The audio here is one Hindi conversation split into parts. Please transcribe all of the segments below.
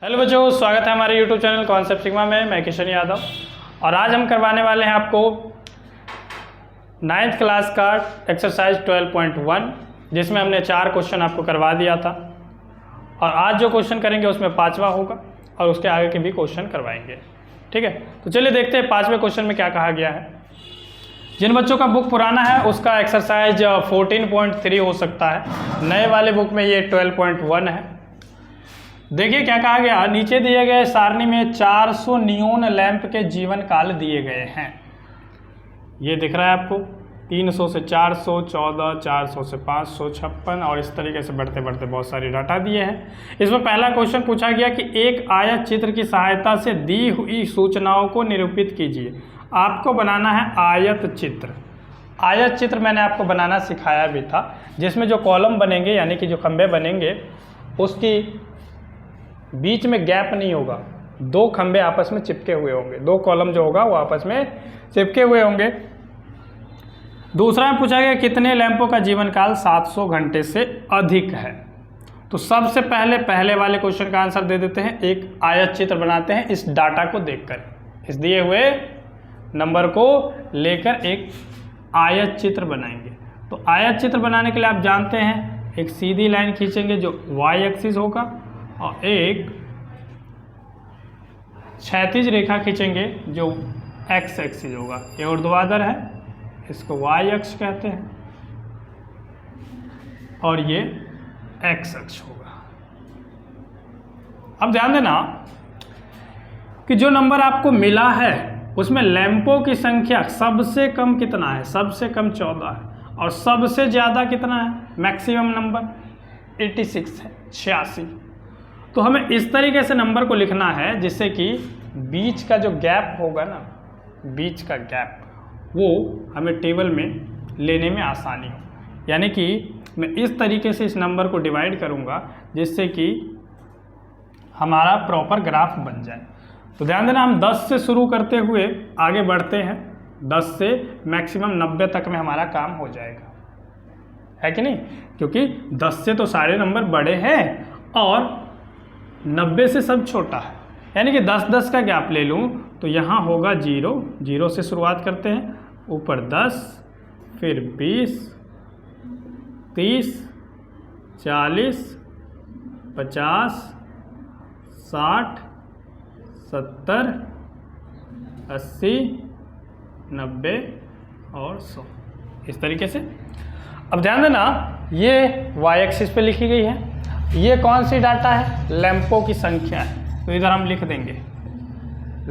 हेलो बच्चों, स्वागत है हमारे यूट्यूब चैनल कॉन्सेप्ट सिग्मा में। मैं किशन यादव और आज हम करवाने वाले हैं आपको 9th क्लास का एक्सरसाइज 12.1 जिसमें हमने 4 क्वेश्चन आपको करवा दिया था और आज जो क्वेश्चन करेंगे उसमें 5वां होगा और उसके आगे के भी क्वेश्चन करवाएंगे। ठीक है, तो चलिए देखते हैं 5वें क्वेश्चन में क्या कहा गया है। जिन बच्चों का बुक पुराना है उसका एक्सरसाइज 14.3 हो सकता है, नए वाले बुक में ये 12.1 है। देखिए क्या कहा गया, नीचे दिए गए सारणी में 400 नियोन लैंप के जीवन काल दिए गए हैं। ये दिख रहा है आपको, 300 से 400, 14, 400 से 500, 56 और इस तरीके से बढ़ते बढ़ते बहुत सारी डाटा दिए हैं। इसमें पहला क्वेश्चन पूछा गया कि एक आयत चित्र की सहायता से दी हुई सूचनाओं को निरूपित कीजिए। आपको बनाना है आयत चित्र। आयत चित्र मैंने आपको बनाना सिखाया भी था, जिसमें जो कॉलम बनेंगे यानी कि जो खंभे बनेंगे उसकी बीच में गैप नहीं होगा, 2 खंभे आपस में चिपके हुए होंगे, 2 कॉलम जो होगा वो आपस में चिपके हुए होंगे। दूसरा में पूछा गया कितने लैंपों का जीवन काल 700 घंटे से अधिक है। तो सबसे पहले वाले क्वेश्चन का आंसर दे देते हैं। एक आयत चित्र बनाते हैं इस डाटा को देखकर, इस दिए हुए नंबर को लेकर एक आयत चित्र बनाएंगे। तो आयत चित्र बनाने के लिए आप जानते हैं एक सीधी लाइन खींचेंगे जो y एक्सिस होगा और एक क्षैतिज रेखा खींचेंगे जो x एक्सिस होगा। ये ऊर्ध्वाधर है, इसको y अक्ष कहते हैं और ये x अक्ष होगा। अब ध्यान देना कि जो नंबर आपको मिला है उसमें लैंपों की संख्या सबसे कम कितना है, सबसे कम 14 है और सबसे ज़्यादा कितना है, मैक्सिमम नंबर 86 है, 86। तो हमें इस तरीके से नंबर को लिखना है जिससे कि बीच का जो गैप होगा ना, बीच का गैप वो हमें टेबल में लेने में आसानी हो। यानी कि मैं इस तरीके से इस नंबर को डिवाइड करूँगा जिससे कि हमारा प्रॉपर ग्राफ बन जाए। तो ध्यान देना, हम 10 से शुरू करते हुए आगे बढ़ते हैं, 10 से मैक्सिमम 90 तक में हमारा काम हो जाएगा, है कि नहीं? क्योंकि 10 से तो सारे नंबर बड़े हैं और 90 से सब छोटा है। यानी कि 10-10 का गैप ले लूँ तो यहाँ होगा 0, 0 से शुरुआत करते हैं, ऊपर 10, फिर 20, 30, 40, 50, 60, 70, 80, 90 और 100, इस तरीके से। अब ध्यान देना ये y एक्सिस पे लिखी गई है, ये कौन सी डाटा है, लैंपों की संख्या है। तो इधर हम लिख देंगे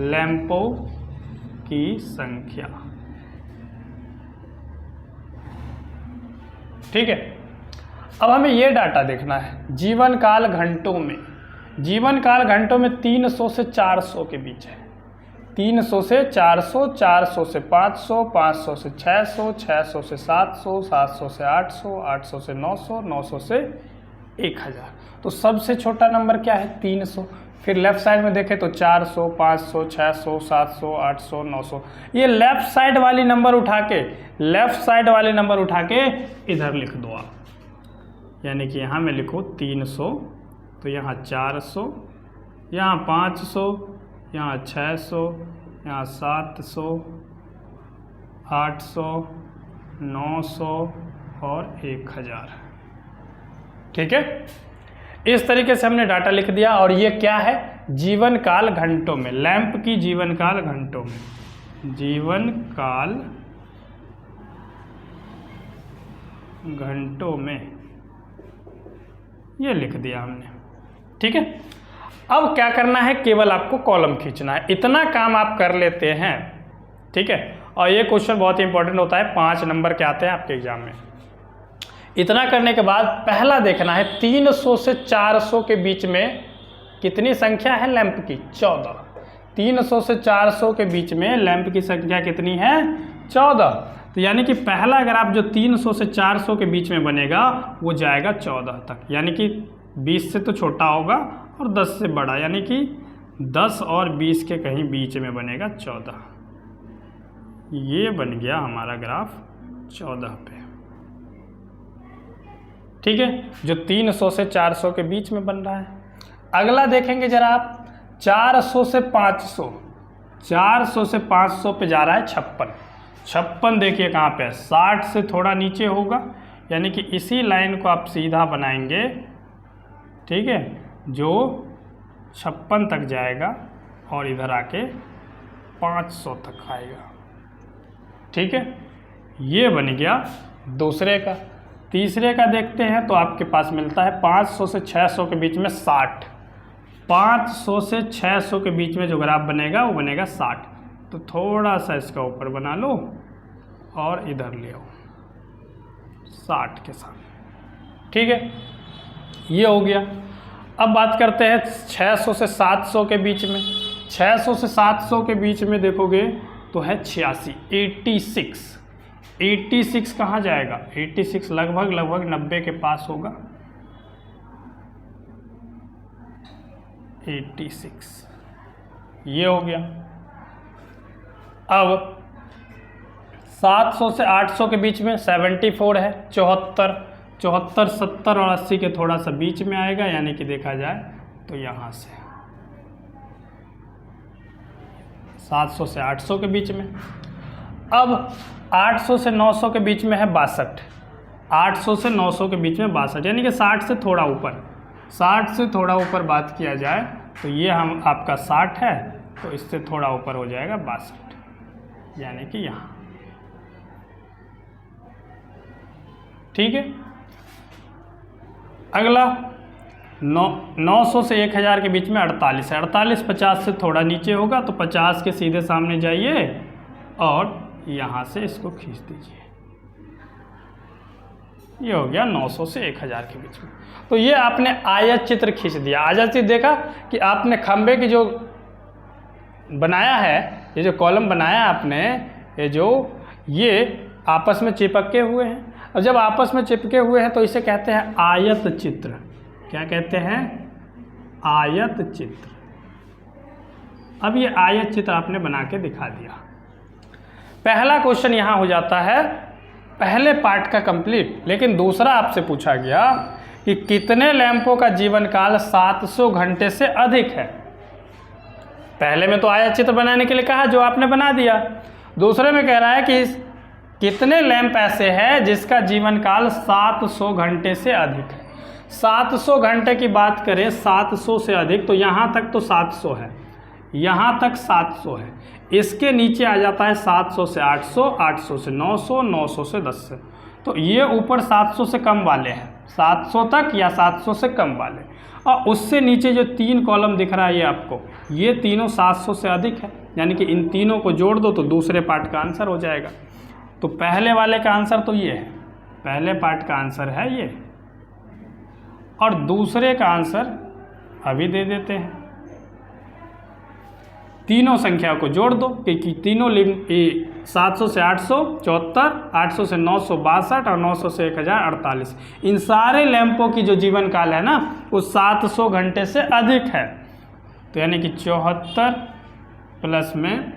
लैंपों की संख्या। ठीक है, अब हमें ये डाटा देखना है जीवन काल घंटों में। जीवन काल घंटों में 300 से 400 के बीच है, 300 से 400, 400 से 500, 500 से 600, 600 से 700, 700 से 800, 800 से 900, 900 से 1000। तो सबसे छोटा नंबर क्या है, 300। फिर लेफ्ट साइड में देखें तो 400, 500, 600, 700, 800, 900। ये लेफ्ट साइड वाली नंबर उठा के, लेफ्ट साइड वाले नंबर उठा के इधर लिख दो आप। यानी कि यहाँ मैं लिखूँ 300, तो यहाँ 400, यहाँ 500, यहाँ 600, यहाँ 700, 800, 900 और 1000। ठीक है, इस तरीके से हमने डाटा लिख दिया। और ये क्या है, जीवन काल घंटों में, लैंप की जीवन काल घंटों में, जीवन काल घंटों में ये लिख दिया हमने। ठीक है, अब क्या करना है, केवल आपको कॉलम खींचना है। इतना काम आप कर लेते हैं। ठीक है, और ये क्वेश्चन बहुत ही इंपॉर्टेंट होता है, 5 नंबर के आते हैं आपके एग्जाम में। इतना करने के बाद पहला देखना है 300 से 400 के बीच में कितनी संख्या है लैंप की, 14। 300 से 400 के बीच में लैंप की संख्या कितनी है, 14। तो यानी कि पहला अगर आप जो 300 से 400 के बीच में बनेगा वो जाएगा 14 तक, यानी कि 20 से तो छोटा होगा और 10 से बड़ा, यानी कि 10 और 20 के कहीं बीच में बनेगा 14। ये बन गया हमारा ग्राफ 14 पे। ठीक है, जो 300 से 400 के बीच में बन रहा है। अगला देखेंगे जरा आप, 400 से 500, 400 से 500 पे जा रहा है 56। 56 देखिए कहाँ पे है, 60 से थोड़ा नीचे होगा, यानी कि इसी लाइन को आप सीधा बनाएंगे, ठीक है, जो 56 तक जाएगा और इधर आके 500 तक आएगा। ठीक है, ये बन गया दूसरे का। तीसरे का देखते हैं तो आपके पास मिलता है 500 से 600 के बीच में 60। 500 से 600 के बीच में जो ग्राफ बनेगा वो बनेगा 60। तो थोड़ा सा इसका ऊपर बना लो और इधर ले आओ 60 के साथ। ठीक है, ये हो गया। अब बात करते हैं 600 से 700 के बीच में। 600 से 700 के बीच में देखोगे तो है 86, 86। 86 कहाँ जाएगा? 86 लगभग 90 के पास होगा। 86 ये हो गया। अब 700 से 800 के बीच में 74 है, 74, 70 और 80 के थोड़ा सा बीच में आएगा, यानी कि देखा जाए तो यहाँ से 700 से 800 के बीच में। अब 800 से 900 के बीच में है 62। 800 से 900 के बीच में 62, यानी कि 60 से थोड़ा ऊपर। 60 से थोड़ा ऊपर बात किया जाए तो ये हम आपका 60 है, तो इससे थोड़ा ऊपर हो जाएगा 62, यानी कि यहाँ। ठीक है, अगला 900 से 1000 के बीच में 48 है। 48 50 से थोड़ा नीचे होगा, तो 50 के सीधे सामने जाइए और यहाँ से इसको खींच दीजिए। ये हो गया 900 से 1000 के बीच में। तो ये आपने आयत चित्र खींच दिया। आयत चित्र देखा कि आपने खंबे की जो बनाया है, ये जो कॉलम बनाया आपने, ये आपस में चिपके हुए हैं। और जब आपस में चिपके हुए हैं तो इसे कहते हैं आयत चित्र। क्या कहते हैं? आयत चित्र। अब ये आयत चित्र आपने बना के दिखा दिया। पहला क्वेश्चन यहाँ हो जाता है पहले पार्ट का कंप्लीट। लेकिन दूसरा आपसे पूछा गया कि कितने लैंपों का जीवन काल 700 घंटे से अधिक है। पहले में तो आयत चित्र बनाने के लिए कहा, जो आपने बना दिया। दूसरे में कह रहा है कि कितने लैंप ऐसे हैं जिसका जीवन काल 700 घंटे से अधिक है। 700 घंटे की बात करें, 700 से अधिक, तो यहाँ तक तो 700 है, यहाँ तक 700 है। इसके नीचे आ जाता है 700 से 800, 800 से 900, 900 से 10 से। तो ये ऊपर 700 से कम वाले हैं, 700 तक या 700 से कम वाले। और उससे नीचे जो 3 कॉलम दिख रहा है ये आपको, ये तीनों 700 से अधिक है, यानी कि इन तीनों को जोड़ दो तो दूसरे पार्ट का आंसर हो जाएगा। तो पहले वाले का आंसर तो ये है, पहले पार्ट का आंसर है ये, और दूसरे का आंसर अभी दे देते हैं। तीनों संख्या को जोड़ दो कि तीनों 700 से 800 74, 800 से 900 62 और 900 से 1000 48। इन सारे लैंपों की जो जीवन काल है ना, वो 700 घंटे से अधिक है। तो यानी कि 74 प्लस में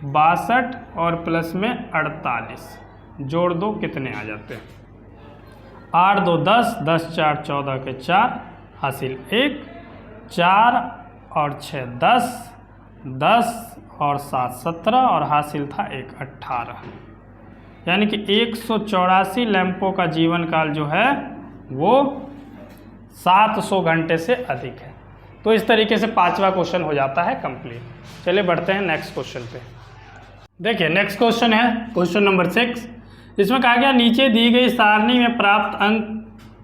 62 और प्लस में 48 जोड़ दो, कितने आ जाते हैं? 8 2 10, 10 4 14 के 4 हासिल 1, 4 और 6 10, 10 और 7 17 और हासिल था 1 18, यानी कि 184 लैंपों का जीवन काल जो है वो 700 घंटे से अधिक है। तो इस तरीके से 5वां क्वेश्चन हो जाता है कंप्लीट। चलिए बढ़ते हैं नेक्स्ट क्वेश्चन पे। देखिए नेक्स्ट क्वेश्चन है क्वेश्चन नंबर 6, जिसमें कहा गया नीचे दी गई सारणी में प्राप्त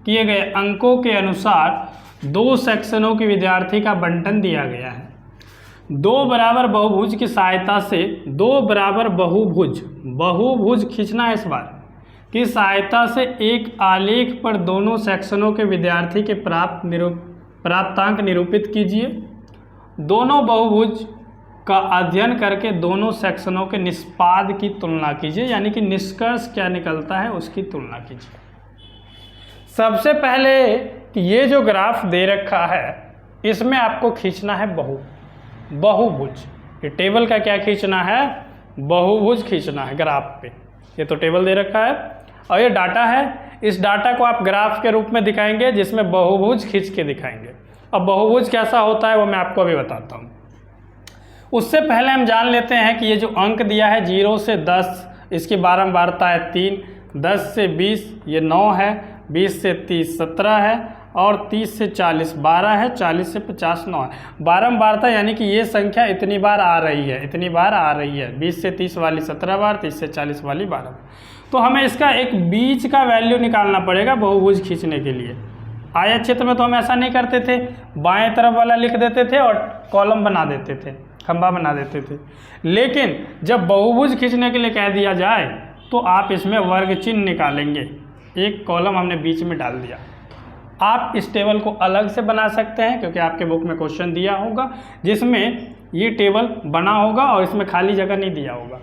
किए गए अंकों के अनुसार 2 सेक्शनों की विद्यार्थी का बंटन दिया गया है। 2 बराबर बहुभुज की सहायता से 2 बराबर बहुभुज खींचना है इस बार की सहायता से एक आलेख पर दोनों सेक्शनों के विद्यार्थी के प्राप्तांक निरूपित कीजिए। दोनों बहुभुज का अध्ययन करके दोनों सेक्शनों के निष्पाद की तुलना कीजिए, यानी कि निष्कर्ष क्या निकलता है उसकी तुलना कीजिए। सबसे पहले कि ये जो ग्राफ दे रखा है इसमें आपको खींचना है बहुभुज। ये टेबल का क्या खींचना है? बहुभुज खींचना है ग्राफ पे। ये तो टेबल दे रखा है और ये डाटा है। इस डाटा को आप ग्राफ के रूप में दिखाएंगे जिसमें बहुभुज खींच के दिखाएंगे। अब बहुभुज कैसा होता है वो मैं आपको अभी बताता हूँ। उससे पहले हम जान लेते हैं कि ये जो अंक दिया है 0 से 10, इसकी बारंबारता है 3, 10 से 20 ये 9 है, 20 से 30 17 है, और 30 से 40 12 है, 40 से 50 9 है। बारंबारता यानी कि ये संख्या इतनी बार आ रही है, इतनी बार आ रही है। 20 से 30 वाली 17 बार, 30 से 40 वाली 12 बार। तो हमें इसका एक बीच का वैल्यू निकालना पड़ेगा बहुभुज खींचने के लिए। आयत क्षेत्र में तो हम ऐसा नहीं करते थे, बाएं तरफ वाला लिख देते थे और कॉलम बना देते थे, खंभा बना देते थे। लेकिन जब बहुभुज खींचने के लिए कह दिया जाए तो आप इसमें वर्ग चिन्ह निकालेंगे। एक कॉलम हमने बीच में डाल दिया। आप इस टेबल को अलग से बना सकते हैं क्योंकि आपके बुक में क्वेश्चन दिया होगा जिसमें ये टेबल बना होगा और इसमें खाली जगह नहीं दिया होगा।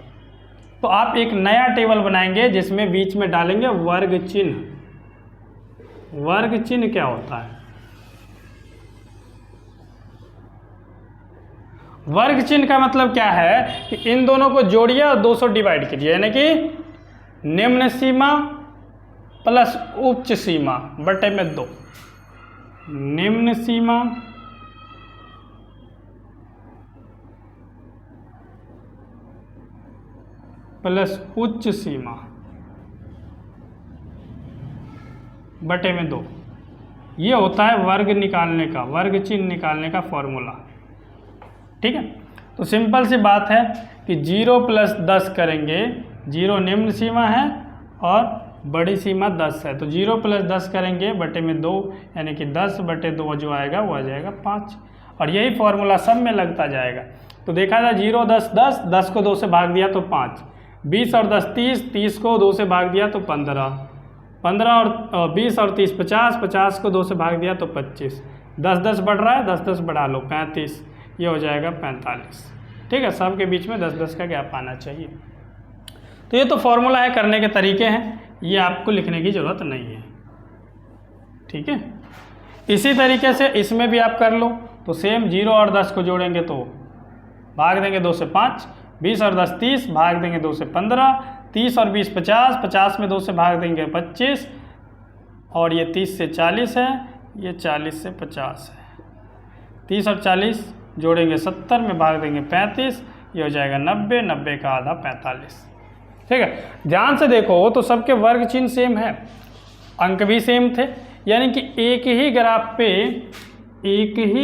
तो आप एक नया टेबल बनाएंगे जिसमें बीच में डालेंगे वर्ग चिन्ह। वर्ग चिन्ह क्या होता है? वर्ग चिन्ह का मतलब क्या है कि इन दोनों को जोड़िए और 200 डिवाइड कीजिए, यानी कि निम्न सीमा प्लस उच्च सीमा बटे में 2। निम्न सीमा प्लस उच्च सीमा बटे में 2। ये होता है वर्ग निकालने का, वर्ग चिन्ह निकालने का फॉर्मूला। ठीक है, तो सिंपल सी बात है कि 0 प्लस 10 करेंगे। 0 निम्न सीमा है और बड़ी सीमा 10 है, तो 0 प्लस 10 करेंगे बटे में 2, यानी कि 10 बटे 2 जो आएगा वो आ जाएगा 5। और यही फॉर्मूला सब में लगता जाएगा। तो देखा था 0 10 10, 10 को 2 से भाग दिया तो 5, 20 और 10 30, 30 को 2 से भाग दिया तो 15, 15 और 20 और 30 50, 50 को 2 से भाग दिया तो 25, 10 10 बढ़ रहा है, 10 10 बढ़ा लो 35, ये हो जाएगा 45। ठीक है, सब के बीच में 10 10 का गैप आना चाहिए। तो ये तो फॉर्मूला है, करने के तरीके हैं, ये आपको लिखने की ज़रूरत नहीं है। ठीक है, इसी तरीके से इसमें भी आप कर लो। तो सेम 0 और 10 को जोड़ेंगे तो भाग देंगे 2 से 5, 20 और 10 30, भाग देंगे 2 से 15, 30 और 20 50, 50 में 2 से भाग देंगे 25, और ये 30 से 40 है, ये 40 से 50 है। 30 और 40 जोड़ेंगे 70 में भाग देंगे 35, ये हो जाएगा 90, 90 का आधा 45। ठीक है, ध्यान से देखो तो सबके वर्ग चिन्ह सेम है, अंक भी सेम थे, यानी कि एक ही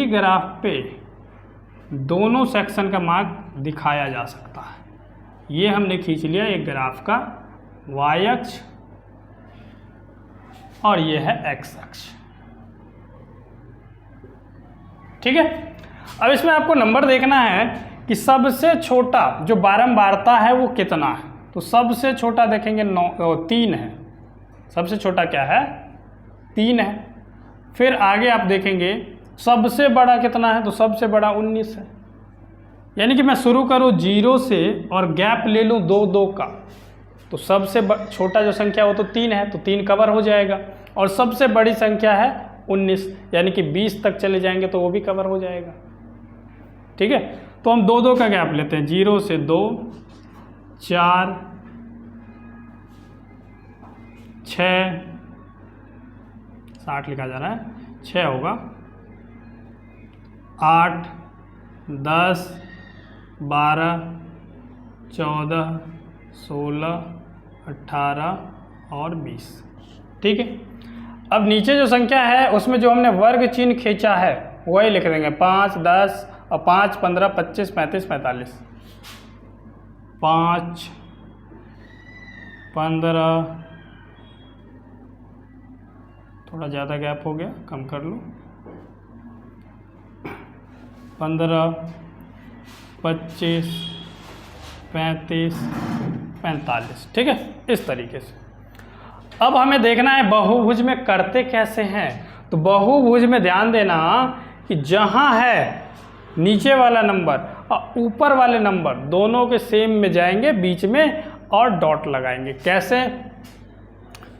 ग्राफ पे दोनों सेक्शन का मार्ग दिखाया जा सकता है। ये हमने खींच लिया एक ग्राफ का y अक्ष और ये है x अक्ष। ठीक है, अब इसमें आपको नंबर देखना है कि सबसे छोटा जो बारंबारता है वो कितना है। तो सबसे छोटा देखेंगे 3 है, सबसे छोटा क्या है 3 है। फिर आगे आप देखेंगे सबसे बड़ा कितना है, तो सबसे बड़ा 19 है। यानी कि मैं शुरू करूँ 0 से और गैप ले लूँ 2 2 का, तो सबसे छोटा जो संख्या वो तो 3 है, तो 3 कवर हो जाएगा। और सबसे बड़ी संख्या है 19, यानी कि 20 तक चले जाएंगे तो वो भी कवर हो जाएगा। ठीक है, तो हम 2 2 का गैप लेते हैं, 0 से 2 4 6, 60 लिखा जा रहा है, 6 होगा, 8 10 12 14 16 18 और 20। ठीक है, अब नीचे जो संख्या है उसमें जो हमने वर्ग चिन्ह खींचा है वही लिख देंगे, 5 10 और 5 15 25 35 45, 5 15, थोड़ा ज़्यादा गैप हो गया, कम कर लो, 15 25 35 45। ठीक है, इस तरीके से। अब हमें देखना है बहुभुज में करते कैसे हैं। तो बहुभुज में ध्यान देना कि जहाँ है नीचे वाला नंबर और ऊपर वाले नंबर दोनों के सेम में जाएंगे बीच में और डॉट लगाएंगे। कैसे?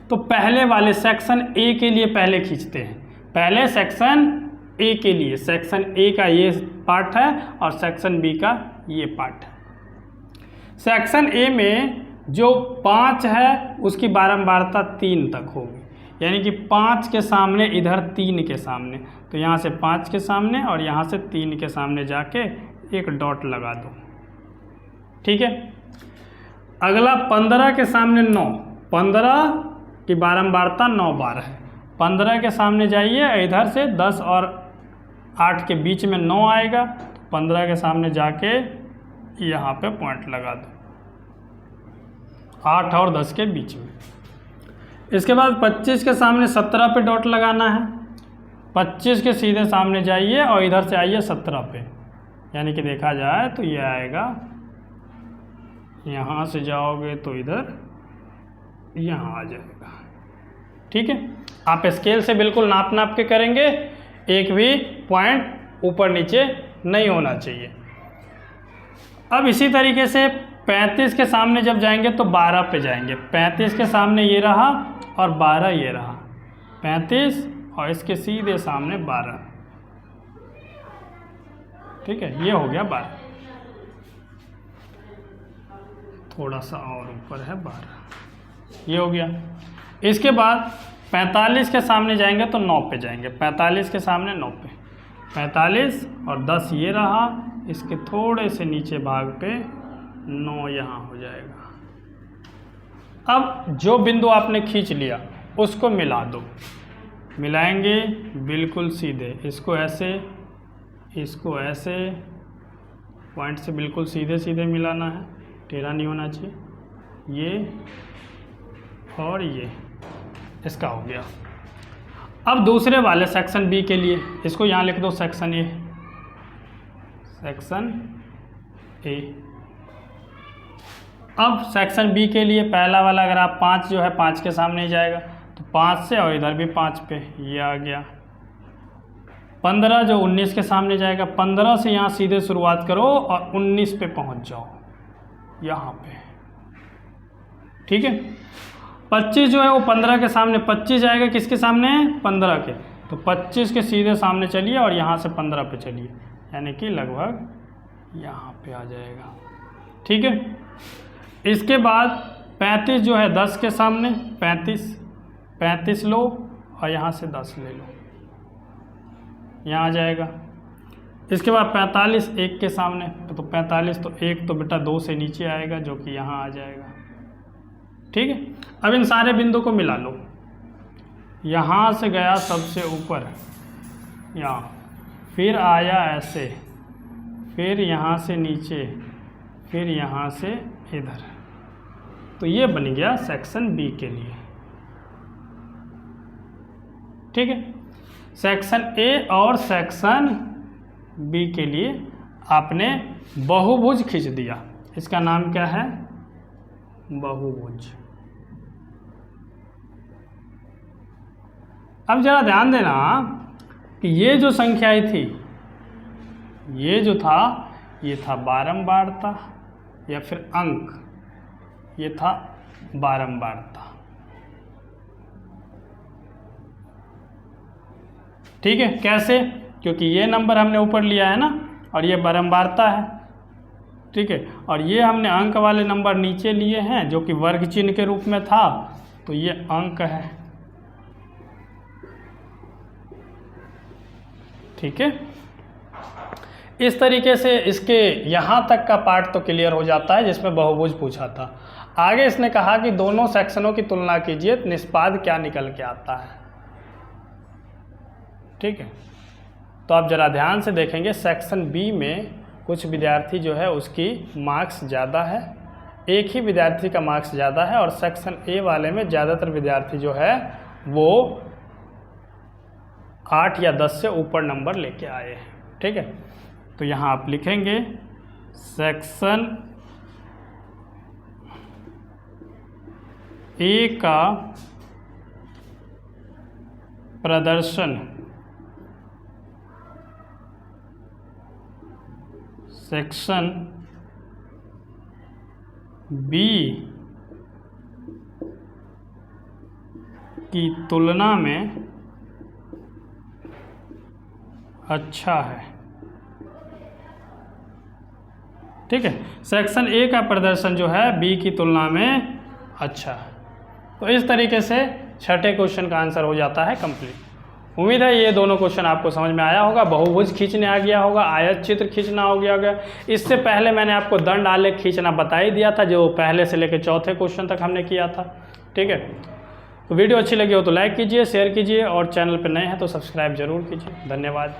तो पहले वाले सेक्शन ए के लिए पहले खींचते हैं। पहले सेक्शन ए के लिए, सेक्शन ए का ये पार्ट है और सेक्शन बी का ये पार्ट है। सेक्शन ए में जो 5 है उसकी बारंबारता 3 तक होगी, यानी कि 5 के सामने इधर 3 के सामने, तो यहाँ से 5 के सामने और यहाँ से 3 के सामने जाके एक डॉट लगा दो। ठीक है। अगला 15 के सामने 9, 15 की बारंबारता 9 बार है। 15 के सामने जाइए, इधर से 10 और 8 के बीच में 9 आएगा, तो 15 के सामने जाके यहाँ पे पॉइंट लगा दो 8 और 10 के बीच में। इसके बाद 25 के सामने 17 पे डॉट लगाना है। 25 के सीधे सामने जाइए और इधर से आइए 17 पे, यानी कि देखा जाए तो ये आएगा, यहाँ से जाओगे तो इधर यहाँ आ जाएगा। ठीक है। आप स्केल से बिल्कुल नाप नाप के करेंगे, एक भी पॉइंट ऊपर नीचे नहीं होना चाहिए। अब इसी तरीके से 35 के सामने जब जाएंगे तो 12 पे जाएंगे। 35 के सामने ये रहा और 12 ये रहा, 35 और इसके सीधे सामने 12। ठीक है, ये हो गया 12, थोड़ा सा और ऊपर है 12, ये हो गया। इसके बाद 45 के सामने जाएंगे तो 9 पे जाएंगे। 45 के सामने 9 पे, 45 और 10 ये रहा, इसके थोड़े से नीचे भाग पे 9 यहाँ हो जाएगा। अब जो बिंदु आपने खींच लिया उसको मिला दो, मिलाएंगे बिल्कुल सीधे, इसको ऐसे, इसको ऐसे, पॉइंट से बिल्कुल सीधे सीधे मिलाना है, टेढ़ा नहीं होना चाहिए। ये और ये इसका हो गया। अब दूसरे वाले सेक्शन बी के लिए इसको यहाँ लिख दो, सेक्शन ए, सेक्शन ए। अब सेक्शन बी के लिए पहला वाला, अगर आप 5 जो है 5 के सामने ही जाएगा तो 5 से, और इधर भी 5 पे, ये आ गया। 15 जो 19 के सामने जाएगा, 15 से यहाँ सीधे शुरुआत करो और 19 पे पहुँच जाओ यहाँ पे। ठीक है। 25 जो है वो 15 के सामने, 25 जाएगा किसके सामने, 15 के, तो 25 के सीधे सामने चलिए और यहाँ से 15 पे चलिए, यानी कि लगभग यहाँ पे आ जाएगा। ठीक है। इसके बाद 35 जो है 10 के सामने, 35 लो और यहाँ से 10 ले लो, यहाँ आ जाएगा। इसके बाद 45 1 के सामने, तो 45 तो 1 तो बेटा 2 से नीचे आएगा, जो कि यहाँ आ जाएगा। ठीक है। अब इन सारे बिंदु को मिला लो, यहाँ से गया सबसे ऊपर यहाँ, फिर आया ऐसे, फिर यहाँ से नीचे, फिर यहाँ से इधर, तो ये बन गया सेक्शन बी के लिए। ठीक है। सेक्शन ए और सेक्शन बी के लिए आपने बहुभुज खींच दिया, इसका नाम क्या है, बहुभुज। अब जरा ध्यान देना कि ये जो संख्याएं थी, ये जो था, ये था बारंबारता या फिर अंक, ये था बारंबारता। ठीक है। कैसे, क्योंकि ये नंबर हमने ऊपर लिया है ना, और ये बारंबारता है। ठीक है। और ये हमने अंक वाले नंबर नीचे लिए हैं, जो कि वर्ग चिन्ह के रूप में था, तो ये अंक है। ठीक है। इस तरीके से इसके यहाँ तक का पार्ट तो क्लियर हो जाता है, जिसमें बहुभुज पूछा था। आगे इसने कहा कि दोनों सेक्शनों की तुलना कीजिए, निष्पाद क्या निकल के आता है। ठीक है। तो आप जरा ध्यान से देखेंगे, सेक्शन बी में कुछ विद्यार्थी जो है उसकी मार्क्स ज़्यादा है, एक ही विद्यार्थी का मार्क्स ज़्यादा है, और सेक्शन ए वाले में ज़्यादातर विद्यार्थी जो है वो 8 या 10 से ऊपर नंबर लेके आए हैं। ठीक है। तो यहाँ आप लिखेंगे सेक्शन ए का प्रदर्शन सेक्शन बी की तुलना में अच्छा है। ठीक है। सेक्शन ए का प्रदर्शन जो है बी की तुलना में अच्छा है। तो इस तरीके से छठे क्वेश्चन का आंसर हो जाता है कंप्लीट। उम्मीद है ये दोनों क्वेश्चन आपको समझ में आया होगा। बहुभुज खींचने आ गया होगा, आयत चित्र खींचना हो गया होगा। इससे पहले मैंने आपको दंड आलेख खींचना बता ही दिया था, जो पहले से लेकर चौथे क्वेश्चन तक हमने किया था। ठीक है, तो वीडियो अच्छी लगी हो तो लाइक कीजिए, शेयर कीजिए और चैनल पर नए हैं तो सब्सक्राइब जरूर कीजिए। धन्यवाद।